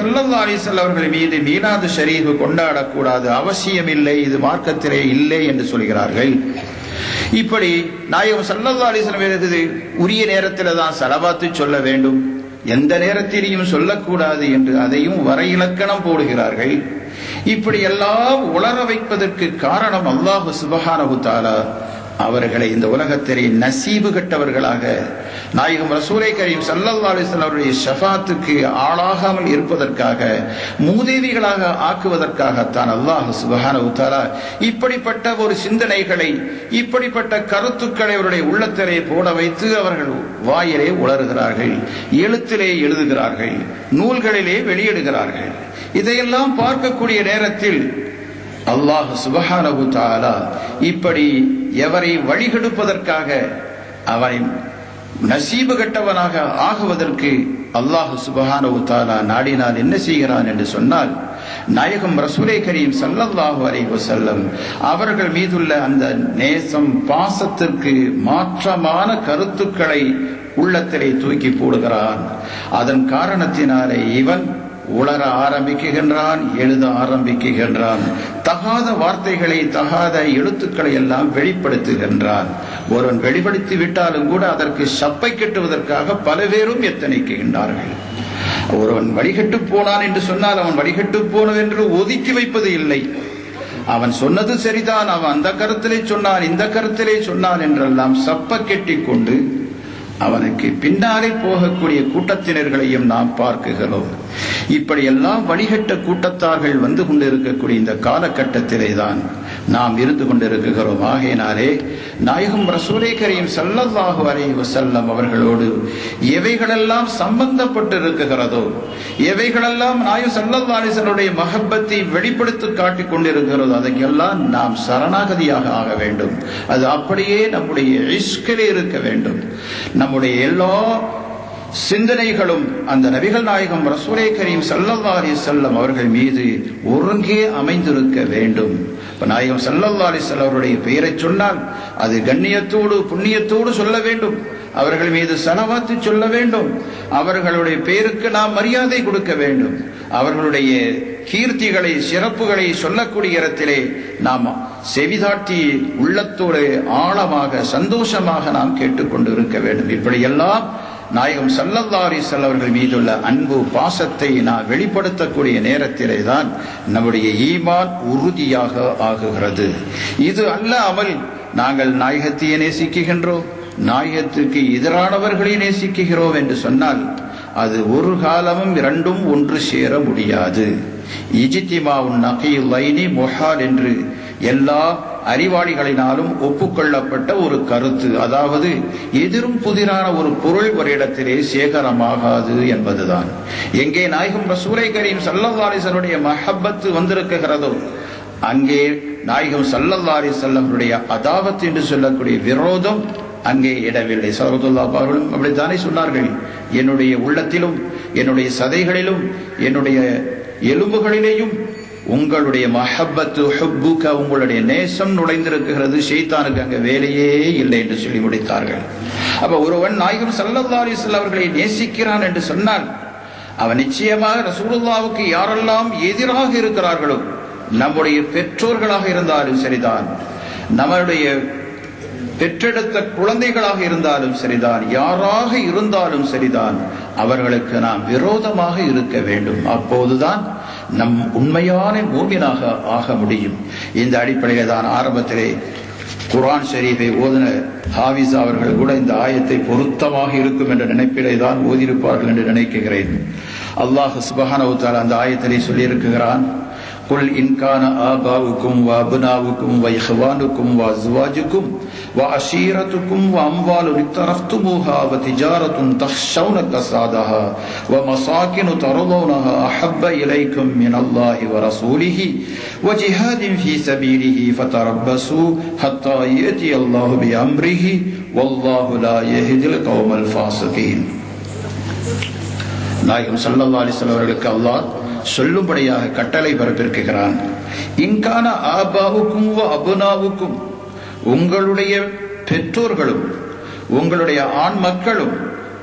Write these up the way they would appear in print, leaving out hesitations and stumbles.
ஸல்லல்லாஹு அலைஹி வஸல்லம் அவர்கள் மீது மீலாது ஷரீஃப் கொண்டாடக்கூடாது, அவசியமில்லை, இது மார்க்கத்திலே இல்லை என்று சொல்கிறார்கள். இப்படி நாயகம் ஸல்லல்லாஹு அலைஹி வஸல்லம் உரிய நேரத்தில் தான் ஸலவாத்து சொல்ல வேண்டும், எந்த நேரத்திலையும் சொல்லக்கூடாது என்று அதையும் வரையிலக்கணம் போடுகிறார்கள். இப்படி எல்லாம் உளர வைப்பதற்கு காரணம் அல்லாஹ் சுப்ஹானஹு தஆலா அவர்களை இந்த உலகத்திலே நசீபு கட்டவர்களாக நாயகம் ரசூலை கரீம் ஸல்லல்லாஹு அலைஹி வஸல்லம் அவருடைய ஷஃபாத்துக்கு ஆளாகாமல் இருப்பதற்காக, மூதேவிகளாக ஆக்குவதற்காகத்தான் அல்லாஹ் சுப்ஹானஹு தஆலா இப்படிப்பட்ட ஒரு சிந்தனைகளை, இப்படிப்பட்ட கருத்துக்களை அவருடைய உள்ளத்திலே போட வைத்து அவர்கள் வாயிலே உளறுகிறார்கள், எழுத்திலே எழுதுகிறார்கள், நூல்களிலே வெளியிடுகிறார்கள். இதையெல்லாம் பார்க்கக்கூடிய நேரத்தில் அல்லாஹ் சுப்ஹானஹு தஆலா இப்படி எவரை வழிகெடுப்பதற்காக, அவரை நசீபு கட்டவனாக ஆகுவதற்கு அல்லாஹ் சுப்ஹானஹு தஆலா நாடினால் என்ன செய்கிறான் என்று சொன்னால், நாயகம் ரசூலே கரீம் ஸல்லல்லாஹு அலைஹி வஸல்லம் அவர்கள் மீதுள்ள அந்த நேசம், பாசத்திற்கு மாற்றமான கருத்துக்களை உள்ளத்திலே தூக்கி போடுகிறான். அதன் காரணத்தினாலே இவன் உளர ஆரம்பிக்குகின்றான், எழுத ஆரம்பிக்குகின்றான், தகாத வார்த்தைகளை, தகாத எழுத்துக்களை எல்லாம் வெளிப்படுத்துகின்றான். ஒருவன் வெளிப்படுத்தி விட்டாலும் கூட அதற்கு சப்பை கட்டுவதற்காக பல பேரும் எத்தனைக்குகின்றார்கள். ஒருவன் வழிகட்டு போனான் என்று சொன்னால் அவன் வழிகட்டு போனது என்று ஒதுக்கி வைப்பது இல்லை. அவன் சொன்னது சரிதான், அவன் அந்த கருத்திலே சொன்னான், இந்த கருத்திலே சொன்னான் என்றெல்லாம் சப்ப கெட்டி கொண்டு அவனுக்கு பின்னாலே போகக்கூடிய கூட்டத்தினர்களையும் நாம் பார்க்கிறோம். இப்படி எல்லாம் வழிகட்ட கூட்டத்தார்கள் வந்து கொண்டிருக்கக்கூடிய இந்த காலகட்டத்திலே தான் நாம் இருந்து கொண்டிருக்கிறோம். ஆகையினாலே நாயகம் ரசூலே கரீம் ஸல்லல்லாஹு அலைஹி வஸல்லம் அவர்களோடு எவைகளெல்லாம் சம்பந்தப்பட்டிருக்கிறதோ, எவைகளெல்லாம் நாயகம் ஸல்லல்லாஹு அலைஹி வஸல்லம் மஹப்பத்தை வெளிப்படுத்தி காட்டிக் கொண்டிருக்கிறதோ அதையெல்லாம் நாம் சரணாகதியாக ஆக வேண்டும். அது அப்படியே நம்முடைய இஷ்கிலே இருக்க வேண்டும். நம்முடைய எல்லா சிந்தனைகளும் அந்த நபிகள் நாயகம் ரசூலே கரீம் ஸல்லல்லாஹு அலைஹி வஸல்லம் அவர்கள் மீது ஒருங்கே அமைந்திருக்க வேண்டும். நாயகம் ஸல்லல்லாஹு அலைஹி வஸல்லம் அவருடைய பெயரை சொன்னால் அது கண்ணியத்தோடு புண்ணியத்தோடு சொல்ல வேண்டும். அவர்கள் மீது ஸலவாத்து சொல்ல வேண்டும். அவர்களுடைய பெயருக்கு நாம் மரியாதை கொடுக்க வேண்டும். அவர்களுடைய கீர்த்திகளை, சிறப்புகளை சொல்லக்கூடிய இடத்திலே நாம் செவிதாட்டி உள்ளத்தோடு ஆழமாக சந்தோஷமாக நாம் கேட்டுக்கொண்டு இருக்க வேண்டும். இப்படியெல்லாம் நாயகம் ஸல்லல்லாஹு அலைஹி வஸல்லம் அவர்கள் மீதுள்ள அன்பு, பாசத்தை நாம் வெளிப்படுத்தக்கூடிய நேரத்திலே தான் நம்முடைய ஈமான் உறுதியாக ஆகுகிறது. இது அல்லாமல் நாங்கள் நாயகத்தையே நேசிக்குகின்றோம், நாயகத்திற்கு எதிரானவர்களை நேசிக்குகிறோம் என்று சொன்னால் அது ஒரு காலமும் இரண்டும் ஒன்று சேர முடியாது. இஜ்திமாஉன் நகீலைனி முஹால் என்று எல்லா அறிவாளிகளினாலும் ஒப்புக்கொள்ளப்பட்ட ஒரு கருத்து. அதாவது எதிரும் புதிரான ஒரு பொருள் ஒரு இடத்திலே சேகரமாகாது என்பதுதான். எங்கே நாயகம் ரசூலை கரீம் ஸல்லல்லாஹு அலைஹி வஸல்லம் மஹப்பத் வந்திருக்கிறதோ அங்கே நாயகம் ஸல்லல்லாஹு அலைஹி வஸல்லம் அதாவத் என்று சொல்லக்கூடிய விரோதம் அங்கே இடவில்லை. ஸல்லல்லாஹு அலைஹி வஸல்லம் அப்படித்தானே சொன்னார்கள், என்னுடைய உள்ளத்திலும் என்னுடைய சதைகளிலும் என்னுடைய எலும்புகளிலேயும் உங்களுடைய மஹப்பத்து ஹுப்புக, உங்களுடைய நேசம் நுழைந்திருக்கிறது, ஷைத்தானுக்கு அங்க வேலையே இல்லை என்று சொல்லி முடித்தார்கள். அப்ப ஒருவன் நாயகம் ஸல்லல்லாஹு அலைஹி வஸல்லம் அவர்களை நேசிக்கிறான் என்று சொன்னால் அவன் நிச்சயமாக ரசூலுல்லாஹ்வுக்கு யாரெல்லாம் எதிராக இருக்கிறார்களோ, நம்முடைய பெற்றோர்களாக இருந்தாலும் சரிதான், நம்முடைய பெற்றெடுத்த குழந்தைகளாக இருந்தாலும் சரிதான், யாராக இருந்தாலும் சரிதான், அவர்களுக்கு நாம் விரோதமாக இருக்க வேண்டும். அப்போதுதான் நம் உண்மையான மூமினாக ஆக முடியும். இந்த அடிப்படையில் தான் ஆரம்பத்திலே குர்ஆன் ஷரீஃபை ஓதின ஹாஃபிஸ் அவர்கள் கூட இந்த ஆயத்தை பொருத்தமாக இருக்கும் என்ற நினைப்பிலே தான் ஓதியிருப்பார்கள் என்று நினைக்கிறேன். அல்லாஹ் சுப்ஹானஹு வ தஆலா அந்த ஆயத்திலே சொல்லியிருக்கிறான், குல் இன் கான ஆபாவுக்கும் வ அப்னாவுக்கும் வ இஹ்வானுக்கும் வ அஸ்வாஜுக்கும் வ அஷீரத்துக்கும் வ அம்வாலுன் இக்தரஃப்துமூஹா வ திஜாரத்துன் தக்ஷௌன கஸாதஹா வ மசாகினு தர்தௌனஹா அஹப்ப இலைக்கும் மினல்லாஹி வ ரசூலிஹி வ ஜிஹாதின் ஃபீ சபீலிஹி ஃபதரப்பஸூ ஹத்தா யஅதியல்லாஹு பிஅம்ரிஹி வல்லாஹு லா யஹ்தில் கௌமல் ஃபாஸிகீன். நாயகம் ஸல்லல்லாஹு அலைஹி வஸல்லம் அவர்களுக்கு அல்லாஹ் சொல்லும்படியாக கட்டளை பிறப்பிக்கிறான். இன்கான ஆபாவுக்கும் அபுனாவுக்கும், உங்களுடைய பெற்றோர்களும் உங்களுடைய ஆண் மக்களும்,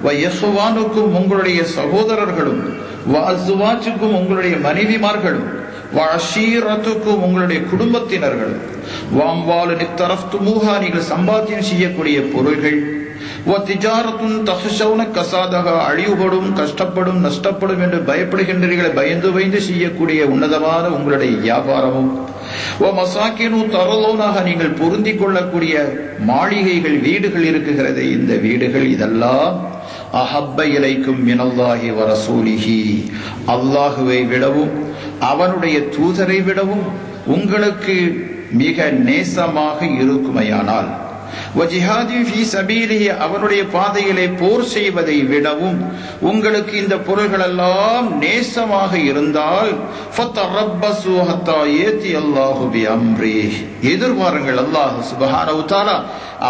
வயசுவானுக்கும் உங்களுடைய சகோதரர்களும், வஅஸ்வாஜுக்கும் உங்களுடைய மனைவிமார்களும், வஅஷீரத்துக்கும் உங்களுடைய குடும்பத்தினர்களும், வஅம்வாலுன் இக்தரஃப்துமூஹா நீங்கள் சம்பாத்தியம் செய்யக்கூடிய பொருள்கள், வதிஜாரத்துன் தஹ்ஷௌன கஸாதஹா அழிவுபடும், கஷ்டப்படும், நஷ்டப்படும் என்று பயப்படுகின்றீர்கள், பயந்து செய்யக்கூடிய உன்னதமான உங்களுடைய வியாபாரமும், வமசாகினு தரலௌனஹா நீங்கள் பொருந்திக் கொள்ளக்கூடிய மாளிகைகள், வீடுகள் இருக்குகிறது, இந்த வீடுகள் இதெல்லாம் அஹப்ப இலைக்கும் மினல்லாஹி வ ரசூலிஹி அல்லாஹுவை விடவும் அவனுடைய தூதரை விடவும் உங்களுக்கு மிக நேசமாக இருக்குமையானால், வஜிஹாதி ஃபீ சபீலிஹி அவனுடைய பாதையிலே போர் செய்வதை விடவும் உங்களுக்கு இந்த பொருள்கள் எல்லாம் நேசமாக இருந்தால், ஃபதரப்பஸு ஹத்தா யதி அல்லாஹு பிஅம்ரிஹி எதிர்பாருங்கள், அல்லாஹ் சுப்ஹானஹு தஆலா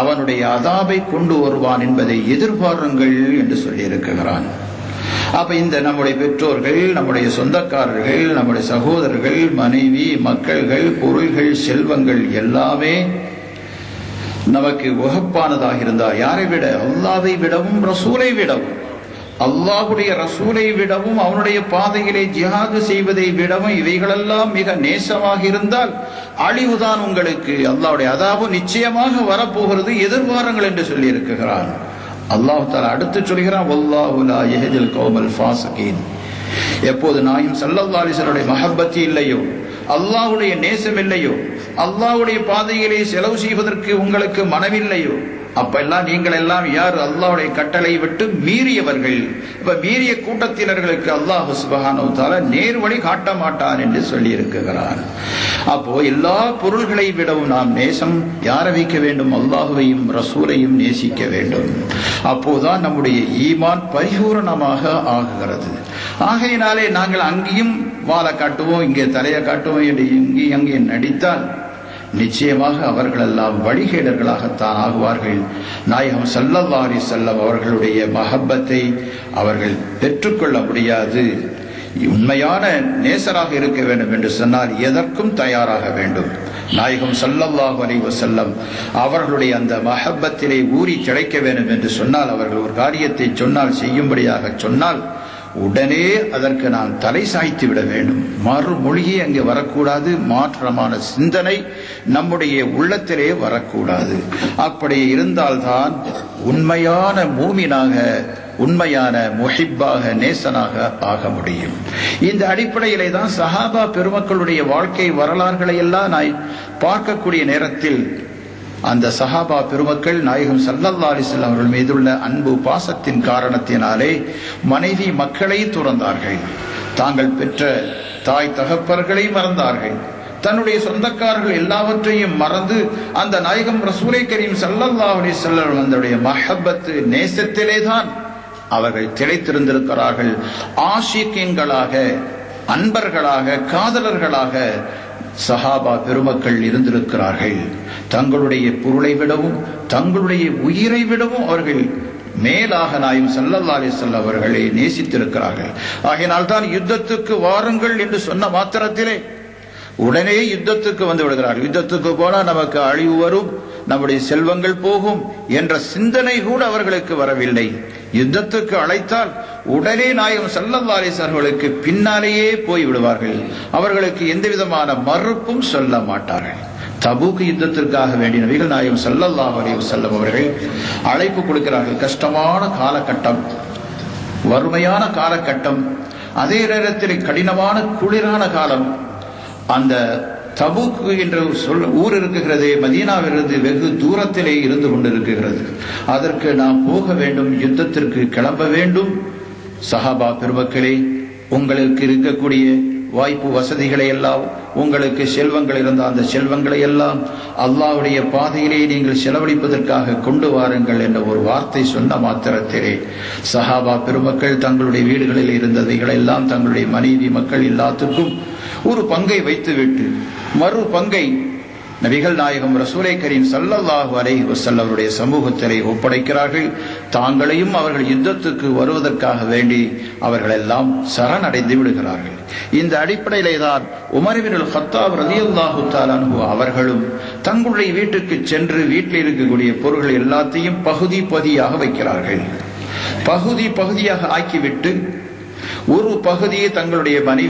அவனுடைய அதாபை கொண்டு வருவான் என்பதை எதிர்பாருங்கள் என்று சொல்லி இருக்கிறான். அப்ப இந்த நம்முடைய பெற்றோர்கள், நம்முடைய சொந்தக்காரர்கள், நம்முடைய சகோதரர்கள், மனைவி, மக்கள்கள், பொருள்கள், செல்வங்கள் எல்லாமே நமக்கு உகப்பானதாக இருந்தால், யாரை விட? அல்லாஹ்வை விடவும் ரசூலை விடவும், அல்லாஹுடைய ரசூலை விடவும் அவனுடைய பாதையிலே ஜிஹாது செய்வதை விடவும் இவைகளெல்லாம் மிக நேசமாக இருந்தால் அழிவுதான் உங்களுக்கு, அல்லாஹ்வுடைய அதாபு நிச்சயமாக வரப்போகிறது, எதிர்பாருங்கள் என்று சொல்லி இருக்கிறான். அல்லாஹ் தஆலா அடுத்து சொல்கிறான், வல்லாஹு லா யஹ்தில் கௌமல் ஃபாஸிகீன். எப்போது நாயும் ஸல்லல்லாஹு அலைஹி வஸல்லம் மஹப்பத் இல்லையோ, அல்லாஹ்வுடைய நேசம் இல்லையோ, அல்லாஹ்வுடைய பாதையிலே செலவு செய்வதற்கு உங்களுக்கு மனமில்லையோ, அப்பெல்லாம் நீங்கள் எல்லாம் யார்? அல்லாஹ்வுடைய கட்டளை விட்டு மீறியவர்கள். இப்ப மீறிய கூட்டத்தினர்களுக்கு அல்லாஹ் சுப்ஹானஹு வ தஆலா நேர் வழி காட்ட மாட்டான் என்று சொல்லி இருக்கிறான். அப்போ எல்லா பொருள்களை விடவும் நாம் நேசம் யாரை வைக்க வேண்டும்? அல்லாஹுவையும் ரசூலையும் நேசிக்க வேண்டும். அப்போதான் நம்முடைய ஈமான் பரிபூரணமாக ஆகுகிறது. ஆகையினாலே நாங்கள் அங்கேயும் வாழை காட்டுவோம், இங்கே தலையை காட்டுவோம் என்று இங்கேயும் அங்கே நடித்தால் நிச்சயமாக அவர்கள் எல்லாம் வழிகேடர்களாகத்தான் ஆகுவார்கள். நாயகம் ஸல்லல்லாஹு அலைஹி வஸல்லம் அவர்களுடைய மஹப்பத்தை அவர்கள் பெற்றுக்கொள்ள முடியாது. உண்மையான நேசராக இருக்க வேண்டும் என்று சொன்னால் எதற்கும் தயாராக வேண்டும். நாயகம் ஸல்லல்லாஹு அலைஹி வஸல்லம் அவர்களுடைய அந்த மஹப்பத்திலே ஊறி கிடைக்க வேண்டும் என்று சொன்னால், அவர்கள் ஒரு காரியத்தை சொன்னால், செய்யும்படியாக சொன்னால் உடனே அதற்கு நாம் தலை சாய்த்து விட வேண்டும். மறுமொழியே அங்கே வரக்கூடாது, மாற்றமான சிந்தனை நம்முடைய உள்ளத்திலே வரக்கூடாது. அப்படி இருந்தால்தான் உண்மையான மூமினாக, உண்மையான முஹிப்பாக, நேசனாக ஆக முடியும். இந்த அடிப்படையிலே தான் சஹாபா பெருமக்களுடைய வாழ்க்கை வரலாறுகளை எல்லாம் நான் பார்க்கக்கூடிய நேரத்தில் அந்த சஹாபா பெருமக்கள் நாயகம் ஸல்லல்லாஹு அலைஹி வஸல்லம் அவர்கள் மீதுள்ள அன்பு பாசத்தின் காரணத்தினாலே மனைவி மக்களை துறந்தார்கள், தாங்கள் பெற்ற தாய் தகப்பர்களை மறந்தார்கள், தன்னுடைய சொந்தக்காரர்கள் எல்லாவற்றையும் மறந்து அந்த நாயகம் ரசூலை கரீம் ஸல்லல்லாஹு அலைஹி வஸல்லம் அவர்களுடைய மஹப்பத் நேசத்திலே தான் அவர்கள் திளைத்திருந்திருக்கிறார்கள். ஆஷிகீன்களாக, அன்பர்களாக, காதலர்களாக சஹாபா பெருமக்கள் இருந்திருக்கிறார்கள். தங்களுடைய பொருளை விடவும் தங்களுடைய உயிரை விடவும் அவர்கள் மேலாக நாயகம் ஸல்லல்லாஹு அலைஹி வஸல்லம் அவர்களை நேசித்திருக்கிறார்கள். ஆகையினால் தான் யுத்தத்துக்கு வாருங்கள் என்று சொன்ன மாத்திரத்திலே உடனே யுத்தத்துக்கு வந்து விடுகிறார்கள். யுத்தத்துக்கு போனால் நமக்கு அழிவு வரும், நம்முடைய செல்வங்கள் போகும் என்ற சிந்தனை கூட அவர்களுக்கு வரவில்லை. யுத்தத்துக்கு அழைத்தால் உடனே நாயகம் ஸல்லல்லாஹு அலைஹி வஸல்லம் அவர்களுக்கு பின்னாலேயே போய் விடுவார்கள். அவர்களுக்கு எந்த விதமான மறுப்பும் சொல்ல மாட்டார்கள். தபூக் யுத்தத்திற்காக வேண்டிய நபிகள் நாயகம் ஸல்லல்லாஹு அலைஹி வஸல்லம் அவர்கள் அழைப்பு கொடுக்கிறார்கள். கஷ்டமான காலகட்டம், வறுமையான காலகட்டம், அதே நேரத்தில் கடினமான குளிரான காலம். அந்த தபூக் என்ற ஊர் இருக்குகிறது, மதீனாவிலிருந்து வெகு தூரத்திலே இருந்து கொண்டிருக்கிறது. அதற்கு நாம் போக வேண்டும், யுத்தத்திற்கு கிளம்ப வேண்டும். சஹாபா பெருமக்களே, உங்களுக்கு இருக்கக்கூடிய வாய்ப்பு வசதிகளை எல்லாம், உங்களுக்கு செல்வங்கள் இருந்த அந்த செல்வங்களை எல்லாம் அல்லாஹ்வுடைய பாதையிலே நீங்கள் செலவழிப்பதற்காக கொண்டு வாருங்கள் என்ற ஒரு வார்த்தை சொன்ன மாத்திரத்திலே சஹாபா பெருமக்கள் தங்களுடைய வீடுகளில் இருந்தவைகளெல்லாம் தங்களுடைய மனைவி மக்கள் எல்லாத்துக்கும் ஒரு பங்கை வைத்துவிட்டு மறு பங்கை நபிகள் நாயகம் ரசூலை கரீம் ஸல்லல்லாஹு அலைஹி வஸல்லம் அவருடைய சமூகத்திலே ஒப்படைக்கிறார்கள். தாங்களையும் அவர்கள் யுத்தத்துக்கு வருவதற்காக வேண்டி அவர்கள் எல்லாம் சரணடைந்து விடுகிறார்கள். இந்த அடிப்படையிலே தான் உமர் இப்னு கத்தாப் ரலியல்லாஹு தஆலா அன்ஹு அவர்களும் தங்களுடைய வீட்டுக்கு சென்று வீட்டில் இருக்கக்கூடிய பொருட்கள் எல்லாத்தையும் பகுதி பகுதியாக வைக்கிறார்கள். பகுதி பகுதியாக ஆக்கிவிட்டு ஒரு பகுதியை தங்களுடைய மனைவி